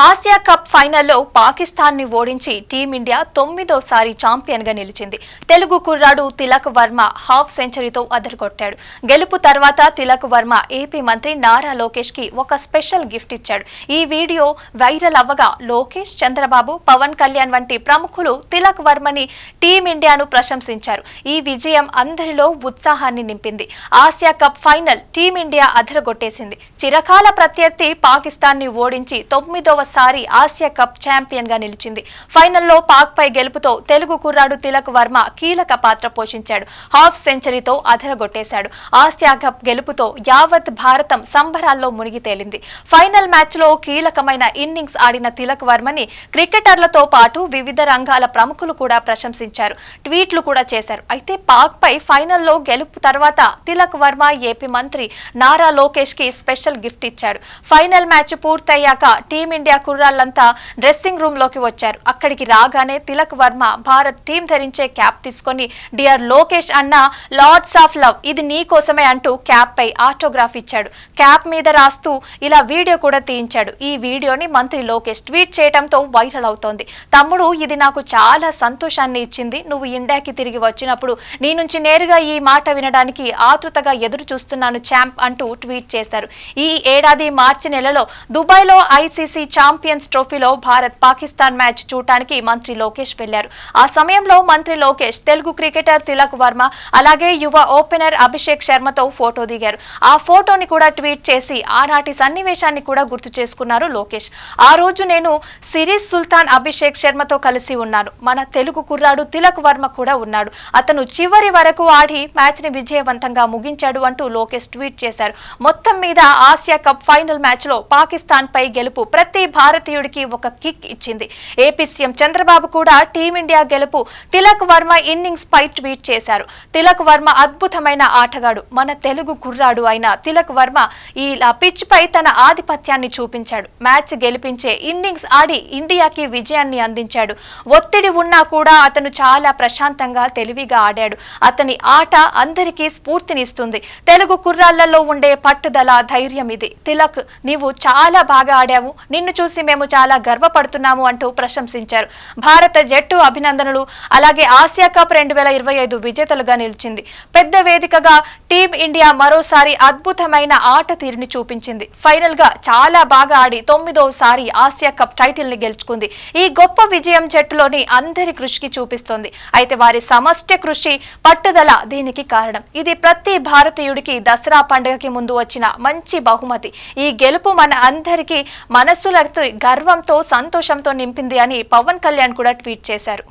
Asia cup ఫైనల్లో పాకిస్తాన్ ని ఓడించి టీమిండియా 9వ ఛాంపియన్ గా నిలిచింది. తెలుగు కుర్రాడు తిలక్ వర్మ హాఫ్ సెంచరీతో అదరగొట్టాడు. గెలుపు తర్వాత తిలక్ వర్మ ఏపీ మంత్రి నారా లోకేష్ కి ఒక స్పెషల్ గిఫ్ట్ ఇచ్చాడు. ఈ వీడియో వైరల్ అవ్వగా లోకేష్, చంద్రబాబు, పవన్ కళ్యాణ్ వంటి ప్రముఖులు తిలక్ వర్మని టీమిండియాను ప్రశంసించారు. ఈ విజయం అందరిలో ఉత్సాహాన్ని నింపింది. ఆసియా కప్ ఫైనల్ టీమిండియా అదరగొట్టేసింది. చిరకాల ప్రత్యర్థి పాకిస్తాన్ ని ఓడించి 9వ ఆసియా కప్ ఛాంపియన్ గా నిలిచింది. ఫైనల్లో పాక్ పై గెలుపుతో తెలుగు కుర్రాడు తిలక్ వర్మ కీలక పాత్ర పోషించాడు. హాఫ్ సెంచరీతో అదరగొట్టేశాడు. ఆసియా కప్ గెలుపుతో యావత్ భారతం సంబరాల్లో మునిగి తేలింది. ఫైనల్ మ్యాచ్ లో కీలకమైన ఇన్నింగ్స్ ఆడిన తిలక్ వర్మని క్రికెటర్లతో పాటు వివిధ రంగాల ప్రముఖులు కూడా ప్రశంసించారు. ట్వీట్లు కూడా చేశారు. అయితే పాక్ పై ఫైనల్లో గెలుపు తర్వాత తిలక్ వర్మ ఏపీ మంత్రి నారా లోకేష్ కి స్పెషల్ గిఫ్ట్ ఇచ్చాడు. ఫైనల్ మ్యాచ్ పూర్తయ్యాక టీమిండియా కుర్రాళ్లంతా డ్రెస్సింగ్ రూమ్ లోకి వచ్చారు. అక్కడికి రాగానే తిలక్ వర్మ భారత్ టీం ధరించే క్యాప్ తీసుకొని డియర్ లోకేష్ అన్న లార్డ్స్ ఆఫ్ లవ్, ఇది నీ కోసమే అంటూ క్యాప్ పై ఆటోగ్రాఫ్ ఇచ్చాడు. క్యాప్ మీద రాస్తూ ఇలా వీడియో కూడా తీయించాడు. ఈ వీడియోని మంత్రి లోకేష్ ట్వీట్ చేయడంతో వైరల్ అవుతోంది. తమ్ముడు, ఇది నాకు చాలా సంతోషాన్ని ఇచ్చింది. నువ్వు ఇండియాకి తిరిగి వచ్చినప్పుడు నీ నుంచి నేరుగా ఈ మాట వినడానికి ఆతృతగా ఎదురు చూస్తున్నాను ఛాంప్ అంటూ ట్వీట్ చేశారు. ఈ ఏడాది మార్చి నెలలో దుబాయ్లో ఐసీసీ ఛాంపియన్స్ ట్రోఫీలో భారత్ పాకిస్తాన్ మ్యాచ్ చూడటానికి మంత్రి లోకేష్ వెళ్లారు. ఆ సమయంలో మంత్రి లోకేష్ తెలుగు క్రికెటర్ తిలక్ వర్మ అలాగే యువ ఓపెనర్ అభిషేక్ శర్మతో ఫోటో దిగారు. ఆ ఫోటోని కూడా ట్వీట్ చేసి ఆనాటి సన్నివేశాన్ని కూడా గుర్తు చేసుకున్నారు లోకేష్. ఆ రోజు నేను సిరీస్ సుల్తాన్ అభిషేక్ శర్మతో కలిసి ఉన్నాను. మన తెలుగు కుర్రాడు తిలక్ వర్మ కూడా ఉన్నాడు. అతను చివరి వరకు ఆడి మ్యాచ్ ని విజయవంతంగా ముగించాడు అంటూ లోకేష్ ట్వీట్ చేశారు. మొత్తం మీద ఆసియా కప్ ఫైనల్ మ్యాచ్ లో పాకిస్తాన్ పై గెలుపు ప్రతి భారతీయుడికి ఒక కిక్ ఇచ్చింది. ఏపీ సీఎం చంద్రబాబు కూడా టీమిండియా గెలుపు తిలక్ వర్మ ఇన్నింగ్స్ పై ట్వీట్ చేశారు. తిలక్ వర్మ అద్భుతమైన ఆటగాడు. మన తెలుగు కుర్రాడు అయిన తిలక్ వర్మ ఈ పిచ్ పై తన ఆధిపత్యాన్ని చూపించాడు. మ్యాచ్ గెలిపించే ఇన్నింగ్స్ ఆడి ఇండియాకి విజయాన్ని అందించాడు. ఒత్తిడి ఉన్నా కూడా అతను చాలా ప్రశాంతంగా తెలివిగా ఆడాడు. అతని ఆట అందరికీ స్ఫూర్తినిస్తుంది. తెలుగు కుర్రాళ్లలో ఉండే పట్టుదల, ధైర్యం ఇది. తిలక్, నీవు చాలా బాగా ఆడావు. నిన్ను చూసి మేము చాలా గర్వపడుతున్నాము అంటూ ప్రశంసించారు. భారత జట్టు అభినందనలు. అలాగే ఆసియా కప్ 2025 విజేతలుగా నిలిచింది. పెద్ద వేదికగా టీం ఇండియా మరోసారి అద్భుతమైన ఆట తీరుని చూపించింది. ఫైనల్ గా చాలా బాగా ఆడి 9వ ఆసియా కప్ టైటిల్ ని గెలుచుకుంది. ఈ గొప్ప విజయం జట్టులోని అందరి కృషికి చూపిస్తోంది. అయితే వారి సమష్టి కృషి, పట్టుదల దీనికి కారణం. ఇది ప్రతి భారతీయుడికి దసరా పండుగకి ముందు వచ్చిన మంచి బహుమతి. ఈ గెలుపు మన అందరికీ మనస్సులతో గర్వంతో, సంతోషంతో నింపింది అని పవన్ కళ్యాణ్ కూడా ట్వీట్ చేశారు.